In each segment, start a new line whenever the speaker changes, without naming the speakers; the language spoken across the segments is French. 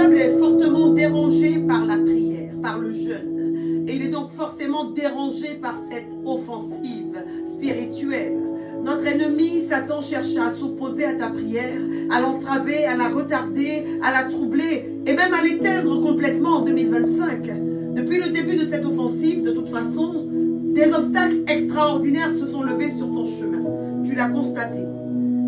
diable est fortement dérangé par la prière, par le jeûne. Et il est donc forcément dérangé par cette offensive spirituelle. Notre ennemi, Satan, cherche à s'opposer à ta prière, à l'entraver, à la retarder, à la troubler et même à l'éteindre complètement en 2025. Depuis le début de cette offensive, de toute façon, des obstacles extraordinaires se sont levés sur ton chemin. Tu l'as constaté.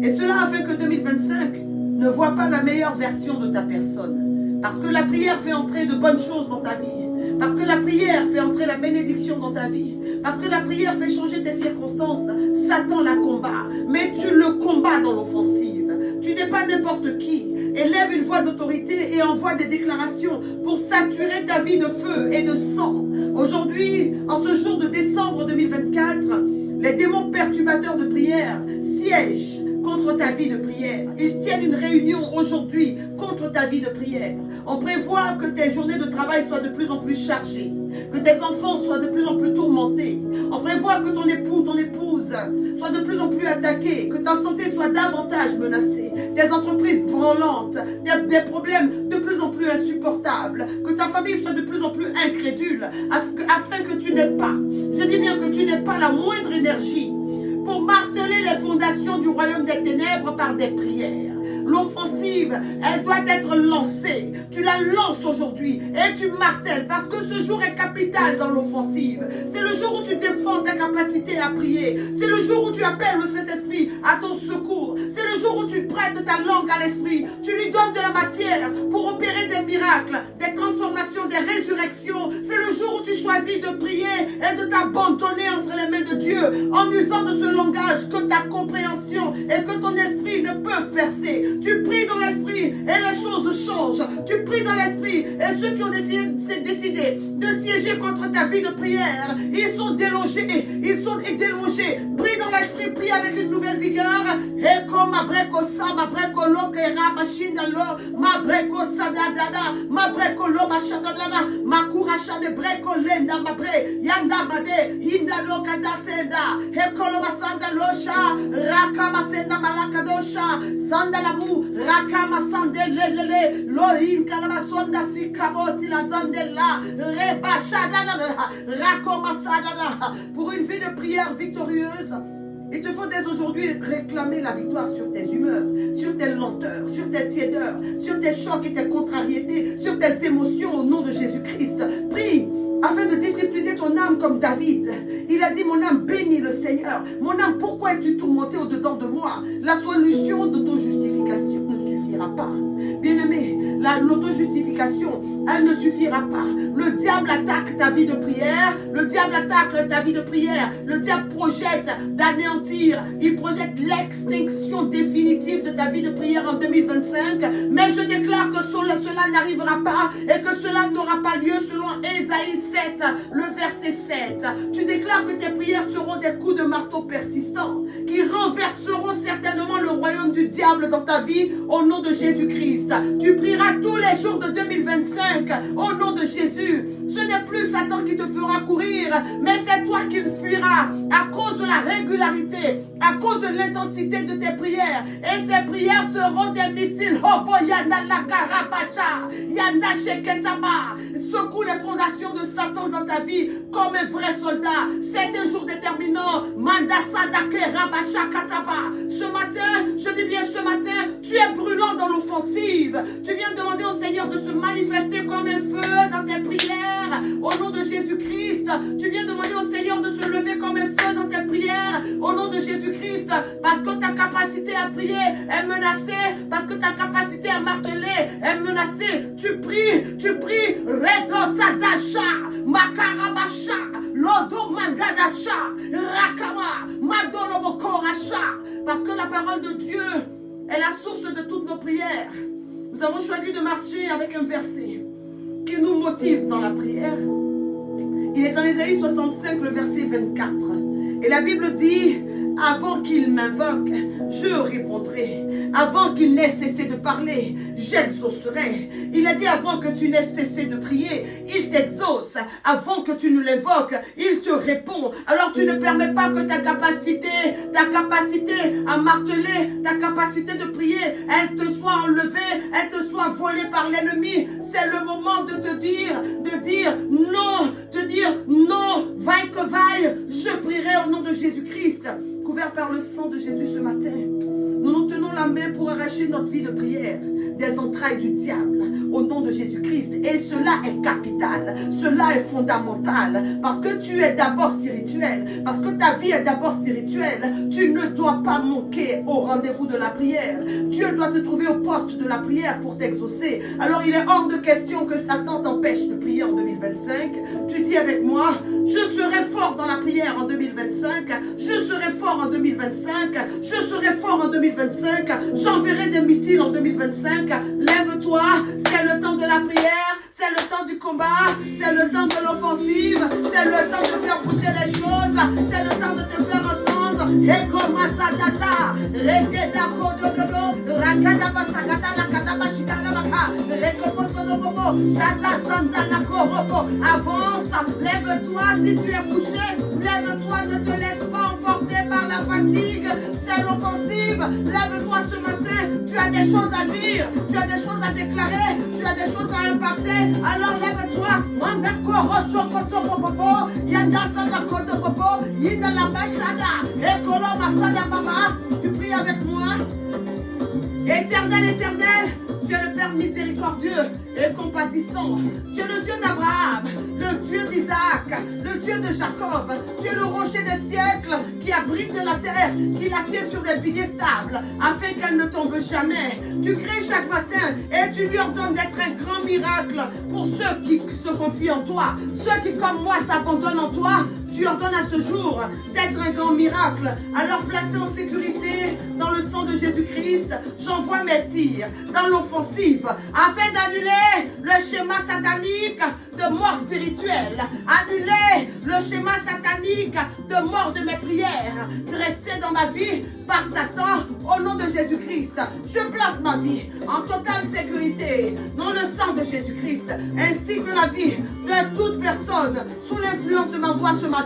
Et cela afin que 2025 ne voit pas la meilleure version de ta personne. Parce que la prière fait entrer de bonnes choses dans ta vie. Parce que la prière fait entrer la bénédiction dans ta vie. Parce que la prière fait changer tes circonstances. Satan la combat. Mais tu le combats dans l'offensive. Tu n'es pas n'importe qui. Élève une voix d'autorité et envoie des déclarations pour saturer ta vie de feu et de sang. Aujourd'hui, en ce jour de décembre 2024, les démons perturbateurs de prière siègent contre ta vie de prière. Ils tiennent une réunion aujourd'hui contre ta vie de prière. On prévoit que tes journées de travail soient de plus en plus chargées, que tes enfants soient de plus en plus tourmentés. On prévoit que ton époux, ton épouse soient de plus en plus attaqués, que ta santé soit davantage menacée, tes entreprises branlantes, des problèmes de plus en plus insupportables, que ta famille soit de plus en plus incrédule, afin que tu n'aies pas, je dis bien que tu n'aies pas la moindre énergie pour marteler les fondations du royaume des ténèbres par des prières. L'offensive, elle doit être lancée. Tu la lances aujourd'hui et tu martèles parce que ce jour est capital dans l'offensive. C'est le jour où tu défends ta capacité à prier. C'est le jour où tu appelles le Saint-Esprit à ton secours. C'est le jour où tu prêtes ta langue à l'Esprit. Tu lui donnes de la matière pour opérer des miracles, des transformations, des résurrections. C'est le jour où tu choisis de prier et de t'abandonner entre les mains de Dieu en usant de ce langage que ta compréhension et que ton esprit ne peuvent percer. Tu pries dans l'esprit et les choses changent. Tu pries dans l'esprit et ceux qui ont décidé de siéger contre ta vie de prière, ils sont délogés. Ils sont délogés. Prie dans l'esprit, prie avec une nouvelle vigueur. Et comme ma breko sa, ma breko lo que rabashinda lo, ma breko sadadada, ma breko lo bashadadada, ma kurasha de breko lenda ma bre, yanda bade, hinda lo kadasenda, he koloma sanda losha, rakama senda malakadosha, sanda labu, rakama sande lelele, lohin kalama sonda si kabo si la zandela, reba shadadada, rakoma sadada, pour une vie de prière victorieuse. Il te faut dès aujourd'hui réclamer la victoire sur tes humeurs, sur tes lenteurs, sur tes tiédeurs, sur tes chocs et tes contrariétés, sur tes émotions au nom de Jésus-Christ. Prie afin de discipliner ton âme comme David. Il a dit, mon âme bénit le Seigneur. Mon âme, pourquoi es-tu tourmenté au-dedans de moi? La solution d'auto-justification ne suffira pas. Bien-aimé, l'auto-justification, elle ne suffira pas. Le diable attaque ta vie de prière. Le diable attaque ta vie de prière. Le diable projette d'anéantir. Il projette l'extinction définitive de ta vie de prière en 2025. Mais je déclare que cela n'arrivera pas et que cela n'aura pas lieu selon Ésaïe 7, le verset 7. Tu déclares que tes prières seront des coups de marteau persistants qui renverseront certainement le royaume du diable dans ta vie au nom de Jésus-Christ. Tu prieras tous les jours de 2025 au nom de Jésus. Ce n'est plus Satan qui te fera courir, mais c'est toi qui le fuiras à cause de la régularité, à cause de l'intensité de tes prières. Et ces prières seront des missiles. Secoue les fondations de Satan dans ta vie comme un vrai soldat. C'est un jour déterminant. Ce matin, je dis bien ce matin, tu es brûlant dans l'offensive. Tu viens demander au Seigneur de se manifester comme un feu dans tes prières. Au nom de Jésus-Christ, tu viens demander au Seigneur de se lever comme un feu dans tes prières. Au nom de Jésus-Christ, parce que ta capacité à prier est menacée, parce que ta capacité à marteler est menacée. Tu pries, Redo Sadasha, Makarabasha, Lodo Mangadasha, Rakama, Madolobokorasha. Parce que la parole de Dieu est la source de toutes nos prières. Nous avons choisi de marcher avec un verset qui nous motive dans la prière. Il est en Ésaïe 65, le verset 24. Et la Bible dit, Avant qu'il m'invoque, je répondrai. Avant qu'il n'ait cessé de parler, j'exaucerai. Il a dit avant que tu n'aies cessé de prier, il t'exauce. Avant que tu ne l'invoques, il te répond. Alors tu ne permets pas que ta capacité à marteler, ta capacité de prier, elle te soit enlevée, elle te soit volée par l'ennemi. C'est le moment de te dire, non, vaille que vaille, je prierai au nom de Jésus-Christ. Couvert par le sang de Jésus ce matin, nous nous tenons la main pour arracher notre vie de prière des entrailles du diable au nom de Jésus-Christ. Et cela est capital, cela est fondamental, parce que tu es d'abord spirituel, parce que ta vie est d'abord spirituelle. Tu ne dois pas manquer au rendez-vous de la prière. Dieu doit te trouver au poste de la prière pour t'exaucer. Alors il est hors de question que Satan t'empêche de prier en 2025. Tu dis avec moi, je serai fort dans la prière en 2025, je serai fort en 2025, je serai fort en 2025, j'enverrai des missiles en 2025. Lève-toi, c'est le temps de la prière, c'est le temps du combat, c'est le temps de l'offensive, c'est le temps de faire bouger les choses, c'est le temps de te faire entendre. Et comme Masatata, Rekeda Kododo, Rakada Basakata, Lakada Bashikana Maka, Rekobosodo Bobo, Tata Santana Korobo. Avance, lève-toi si tu es couché, lève-toi, ne te laisse pas emporter par la fatigue, c'est l'offensive. Lève-toi ce matin, tu as des choses à dire, tu as des choses à déclarer, tu as des choses à impacter. Alors lève-toi. Manda Korocho Kotobobo, Yanda Sanda Kotobobo, Yinda la Bashada, Ekolo Masada Baba. Tu pries avec moi. Éternel, tu es le Père miséricordieux et compatissant. Tu es le Dieu d'Abraham, le Dieu d'Isaac, le Dieu de Jacob. Tu es le rocher des siècles qui abrite la terre, qui la tient sur des piliers stables, afin qu'elle ne tombe jamais. Tu crées chaque matin et tu lui ordonnes d'être un grand miracle pour ceux qui se confient en toi. Ceux qui, comme moi, s'abandonnent en toi, tu ordonnes à ce jour d'être un grand miracle. Alors placé en sécurité dans le sang de Jésus-Christ, j'envoie mes tirs dans l'offensive afin d'annuler le schéma satanique de mort spirituelle, annuler le schéma satanique de mort de mes prières dressées dans ma vie par Satan au nom de Jésus-Christ. Je place ma vie en totale sécurité dans le sang de Jésus-Christ, ainsi que la vie de toute personne sous l'influence de ma voix ce matin.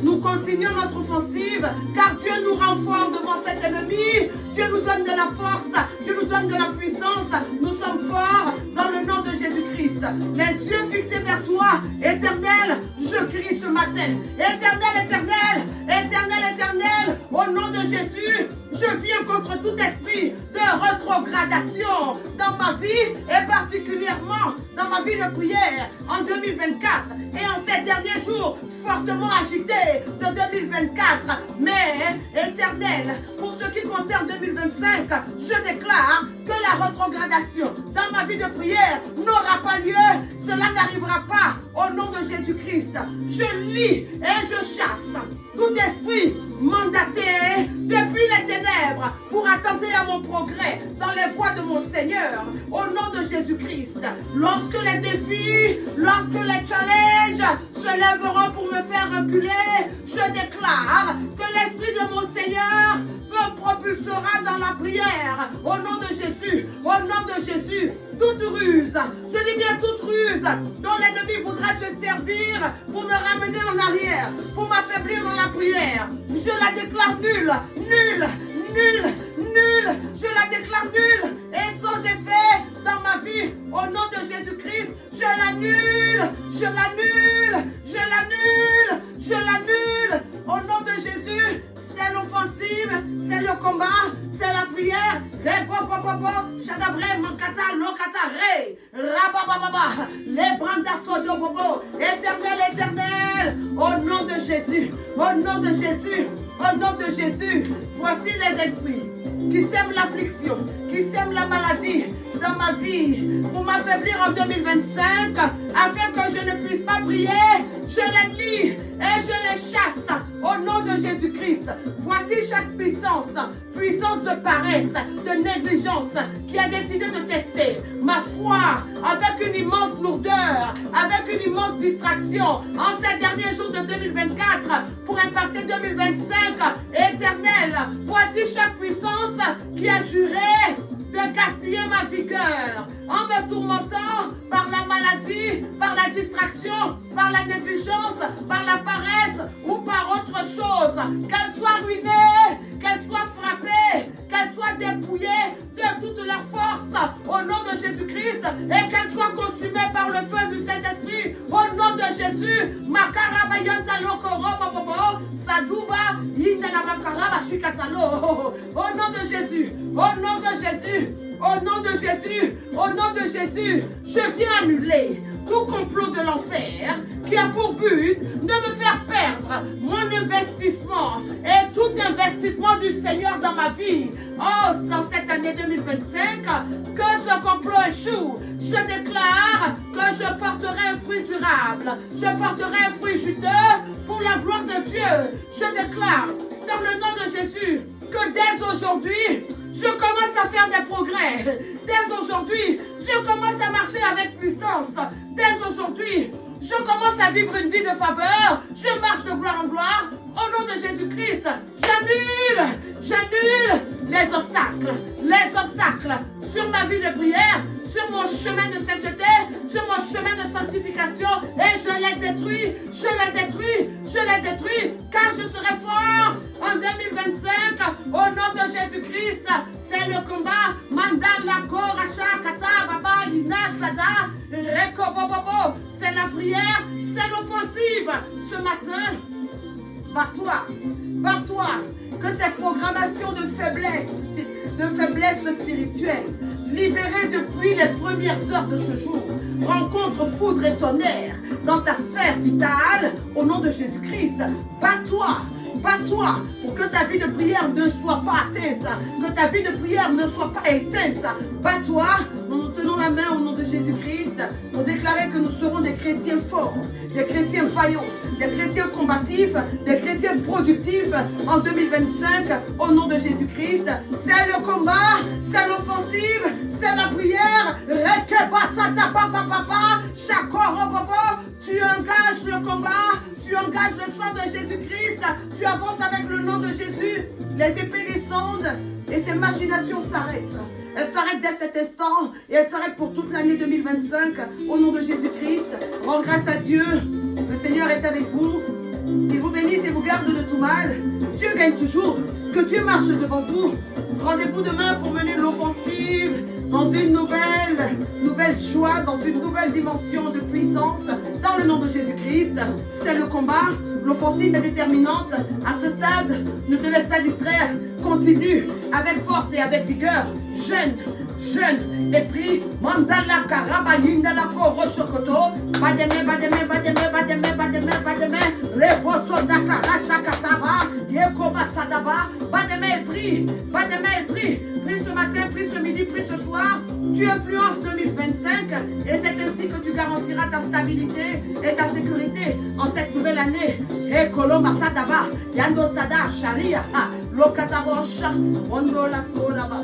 Nous continuons notre offensive car Dieu nous renforce devant cet ennemi. Dieu nous donne de la force, Dieu nous donne de la puissance. Nous sommes forts dans le nom de Jésus-Christ. Les yeux fixés vers toi, Éternel, je crie ce matin. Éternel, au nom de Jésus, je viens contre tout esprit de rétrogradation dans ma vie et particulièrement dans ma vie de prière en 2024 et en ces derniers jours fortement agités de 2024. Mais, Éternel, pour ce qui concerne 2025, je déclare que la rétrogradation dans ma vie de prière n'aura pas lieu. Cela n'arrivera pas au nom de Jésus-Christ. Je lis et je chasse tout esprit mandaté depuis les ténèbres pour attenter à mon progrès dans les voies de mon Seigneur au nom de Jésus-Christ. Lorsque les défis, lorsque les challenges se lèveront pour me faire reculer, je déclare que l'esprit de mon Seigneur me propulsera dans la prière au nom de Jésus, au nom de Jésus. Toute ruse, je dis bien toute ruse dont l'ennemi voudrait se servir pour me ramener en arrière, pour m'affaiblir dans la prière, je la déclare nulle, je la déclare nulle et sans effet dans ma vie au nom de Jésus-Christ. Je l'annule au nom de Jésus. C'est l'offensive, c'est le combat, c'est la prière. Éternel, au nom de Jésus, voici les esprits qui sèment l'affliction, qui sèment la maladie dans ma vie pour m'affaiblir en 2025 afin que je ne puisse pas prier. Je les lis et je les chasse au nom de Jésus-Christ. Voici chaque puissance de paresse, de négligence qui a décidé de tester ma foi avec une immense lourdeur, avec une immense distraction en ces derniers jours de 2024 pour impacter 2025. Éternel, voici chaque puissance qui a juré de gaspiller ma vigueur en me tourmentant par la maladie, par la distraction, par la négligence, par la paresse ou par autre chose. Qu'elle soit ruinée, qu'elle soit frappée, qu'elle soit dépouillée de toute leur force au nom de Jésus-Christ et qu'elle soit consumée par le feu du Saint-Esprit au nom de Jésus. Makarabayanta lokoro bobo saduba yindala makaraba shikatalo. Au nom de Jésus, au nom de Jésus, au nom de Jésus, au nom de Jésus, je viens annuler tout complot de l'enfer qui a pour but de me faire perdre mon investissement et tout investissement du Seigneur dans ma vie. Oh, dans cette année 2025, que ce complot échoue. Je déclare que je porterai un fruit durable. Je porterai un fruit juteux pour la gloire de Dieu. Je déclare dans le nom de Jésus que dès aujourd'hui, je commence à faire des progrès. Dès aujourd'hui, je commence à marcher avec puissance. Dès aujourd'hui, je commence à vivre une vie de faveur. Je marche de gloire en gloire. Au nom de Jésus-Christ, j'annule les obstacles sur ma vie de prière, sur mon chemin de sainteté, sur mon chemin de sanctification, et je les détruis, car je serai fort en 2025 au nom de Jésus-Christ. C'est le combat. Mandala Koracha Kata Baba Lina Sada Rekobobobo. C'est la prière, c'est l'offensive. Ce matin, bats-toi, que cette programmation de faiblesse spirituelle, libérée depuis les premières heures de ce jour, rencontre foudre et tonnerre dans ta sphère vitale, au nom de Jésus-Christ. Bats-toi pour que ta vie de prière ne soit pas atteinte, que ta vie de prière ne soit pas éteinte. Bats-toi, nous nous tenons la main au nom de Jésus-Christ pour déclarer que nous serons des chrétiens forts, des chrétiens vaillants, des chrétiens combatifs, des chrétiens productifs en 2025 au nom de Jésus-Christ. C'est le combat, c'est l'offensive, c'est la prière. Tu engages le combat, tu engages le sang de Jésus-Christ, tu avances avec le nom de Jésus. Les épées, les sondes et ces machinations s'arrêtent. Elles s'arrêtent dès cet instant et elles s'arrêtent pour toute l'année 2025 au nom de Jésus-Christ. Rends grâce à Dieu. Le Seigneur est avec vous. Il vous bénisse et vous garde de tout mal. Dieu gagne toujours. Que Dieu marche devant vous. Rendez-vous demain pour mener l'offensive dans une nouvelle joie, dans une nouvelle dimension de puissance. Dans le nom de Jésus-Christ, c'est le combat. L'offensive est déterminante. À ce stade, ne te laisse pas distraire. Continue avec force et avec vigueur. Jeûne et prie. Mandala karabayinda la korochokoto. Bademe. Reposo dakara shakataba. Yekoma sadaba. Bademe et prie. Prie ce matin, prie ce midi, prie ce soir. Tu influences 2025 et c'est ainsi que tu garantiras ta stabilité et ta sécurité en cette nouvelle année. Et Koloma Sadaba, Yando Sada, Sharia, Lokatabosh, Mondo Lastora Baba.